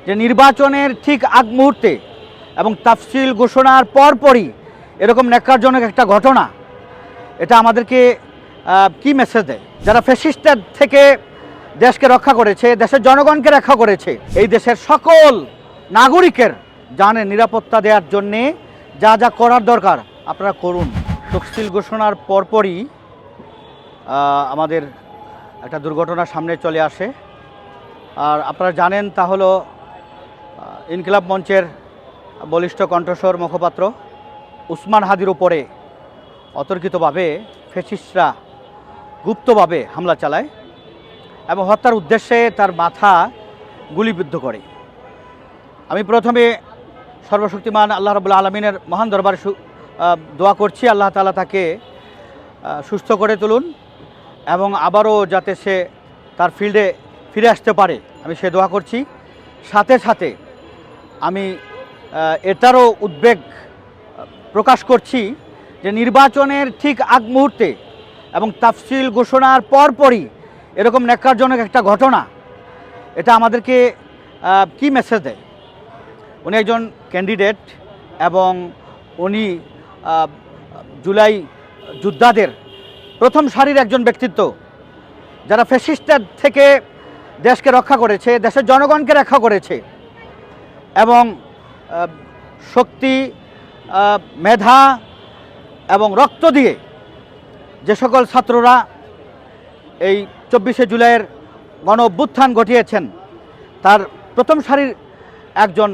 যে নির্বাচনের ঠিক আগ মুহূর্তে এবং তাফসিল ঘোষণার পরপরই এরকম ন্যাক্কারজনক একটা ঘটনা, এটা আমাদেরকে কি মেসেজ দেয়? যারা ফ্যাসিস্টের থেকে দেশকে রক্ষা করেছে, দেশের জনগণকে রক্ষা করেছে, এই দেশের সকল নাগরিকের জানের নিরাপত্তা দেওয়ার জন্যে যা যা করার দরকার আপনারা করুন। তফসিল ঘোষণার পরপরই আমাদের একটা দুর্ঘটনা সামনে চলে আসে। আর আপনারা জানেন তা হলো ইনকিলাব মঞ্চের বলিষ্ঠ কণ্ঠস্বর মুখপাত্র উসমান হাদির উপরে অতর্কিতভাবে ফ্যাসিস্টরা গুপ্তভাবে হামলা চালায় এবং হত্যার উদ্দেশ্যে তার মাথা গুলিবিদ্ধ করে। আমি প্রথমে সর্বশক্তিমান আল্লাহ রাব্বুল আলামিনের মহান দরবারে দোয়া করছি, আল্লাহ তাআলা তাকে সুস্থ করে তুলুন এবং আবারও যাতে সে তার ফিল্ডে ফিরে আসতে পারে, আমি সে দোয়া করছি। সাথে সাথে আমি এটারও উদ্বেগ প্রকাশ করছি যে নির্বাচনের ঠিক আগ মুহূর্তে এবং তাফসিল ঘোষণার পরপরই এরকম ন্যাক্কারজনক একটা ঘটনা, এটা আমাদেরকে কি মেসেজ দেয়? উনি একজন ক্যান্ডিডেট এবং উনি জুলাই যোদ্ধাদের প্রথম সারির একজন ব্যক্তিত্ব, যারা ফ্যাসিস্টের থেকে দেশকে রক্ষা করেছে, দেশের জনগণকে রক্ষা করেছে এবং শক্তি, মেধা এবং রক্ত দিয়ে যে সকল ছাত্ররা এই 24শে জুলাইয়ের গণ অভ্যুত্থান ঘটিয়েছেন, তার প্রথম সারির একজন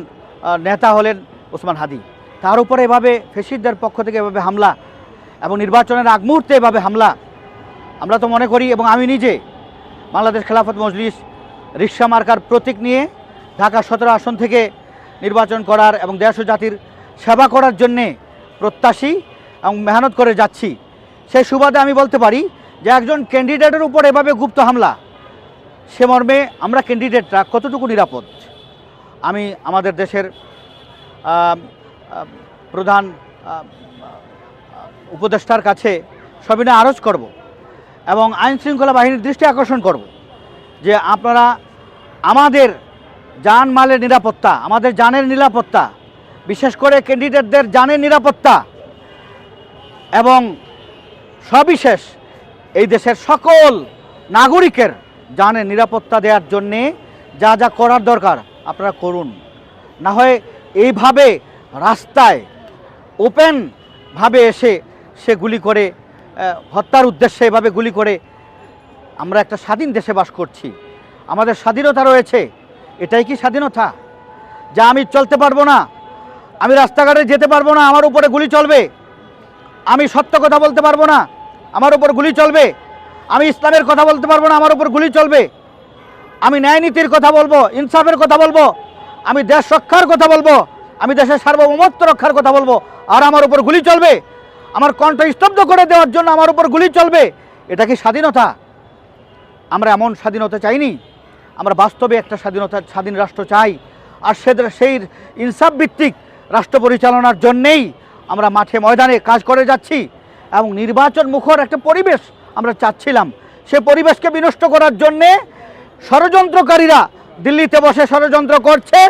নেতা হলেন ওসমান হাদি। তার উপরে এভাবে ফ্যাসিস্টদের পক্ষ থেকে এভাবে হামলা এবং নির্বাচনের আগ মুহূর্তে এভাবে হামলা, আমরা তো মনে করি এবং আমি নিজে বাংলাদেশ খেলাফত মজলিস রিকশা মার্কার প্রতীক নিয়ে ঢাকা 17 আসন থেকে নির্বাচন করার এবং দেশ ও জাতির সেবা করার জন্যে প্রত্যাশী এবং মেহনত করে যাচ্ছি। সেই সুবাদে আমি বলতে পারি যে একজন ক্যান্ডিডেটের উপর এভাবে গুপ্ত হামলা, সে মর্মে আমরা ক্যান্ডিডেটরা কতটুকু নিরাপদ, আমি আমাদের দেশের প্রধান উপদেষ্টার কাছে সবিনয় আরজ করব এবং আইন শৃঙ্খলা বাহিনীর দৃষ্টি আকর্ষণ করব যে আপনারা আমাদের জানমালের নিরাপত্তা, আমাদের জানের নিরাপত্তা, বিশেষ করে ক্যান্ডিডেটদের জানের নিরাপত্তা এবং সবিশেষ এই দেশের সকল নাগরিকের জানের নিরাপত্তা দেওয়ার জন্যে যা যা করার দরকার আপনারা করুন। না হয় এইভাবে রাস্তায় ওপেনভাবে এসে সে গুলি করে হত্যার উদ্দেশ্যে এভাবে গুলি করে, আমরা একটা স্বাধীন দেশে বাস করছি, আমাদের স্বাধীনতা রয়েছে, এটাই কি স্বাধীনতা? যা আমি চলতে পারবো না, আমি রাস্তাঘাটে যেতে পারবো না, আমার উপরে গুলি চলবে, আমি সত্য কথা বলতে পারবো না, আমার উপর গুলি চলবে, আমি ইসলামের কথা বলতে পারবো না, আমার উপর গুলি চলবে, আমি ন্যায় নীতির কথা বলবো, ইনসাফের কথা বলবো, আমি দেশ রক্ষার কথা বলবো, আমি দেশের সার্বভৌমত্ব রক্ষার কথা বলবো, আর আমার উপর গুলি চলবে, আমার কণ্ঠ স্তব্ধ করে দেওয়ার জন্য আমার উপর গুলি চলবে, এটা কি স্বাধীনতা? আমরা এমন স্বাধীনতা চাইনি, আমরা বাস্তবে একটা স্বাধীন রাষ্ট্র চাই। আর সেই ইনসাফ ভিত্তিক রাষ্ট্র পরিচালনার জন্যেই আমরা মাঠে ময়দানে কাজ করে যাচ্ছি এবং নির্বাচন মুখর একটা পরিবেশ আমরা চাচ্ছিলাম। সে পরিবেশকে বিনষ্ট করার জন্যে ষড়যন্ত্রকারীরা দিল্লিতে বসে ষড়যন্ত্র করছে,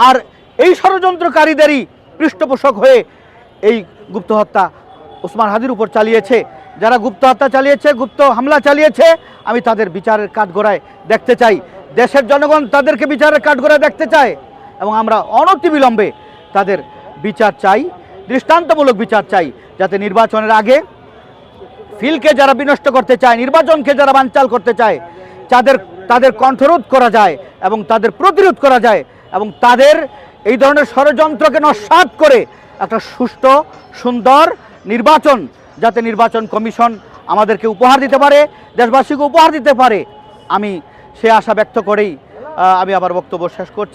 আর এই ষড়যন্ত্রকারীদেরই পৃষ্ঠপোষক হয়ে এই গুপ্ত হত্যা ওসমান হাদির উপর চালিয়েছে। যারা গুপ্ত হত্যা চালিয়েছে, গুপ্ত হামলা চালিয়েছে, আমি তাদের বিচারের কাঠগড়ায় দেখতে চাই, দেশের জনগণ তাদেরকে বিচারের কাঠগড়ায় দেখতে চায় এবং আমরা অনতিবিলম্বে তাদের বিচার চাই, দৃষ্টান্তমূলক বিচার চাই, যাতে নির্বাচনের আগে ফিলকে যারা বিনষ্ট করতে চায়, নির্বাচনকে যারা বানচাল করতে চায়, তাদের কণ্ঠরোধ করা যায় এবং তাদের প্রতিরোধ করা যায় এবং তাদের এই ধরনের ষড়যন্ত্রকে নস্যাৎ করে একটা সুষ্ঠু সুন্দর নির্বাচন, যাতে নির্বাচন কমিশন আমাদেরকে উপহার দিতে পারে, দেশবাসীকে উপহার দিতে পারে, আমি সে আশা ব্যক্ত করেই আমি আবার বক্তব্য শেষ করছি।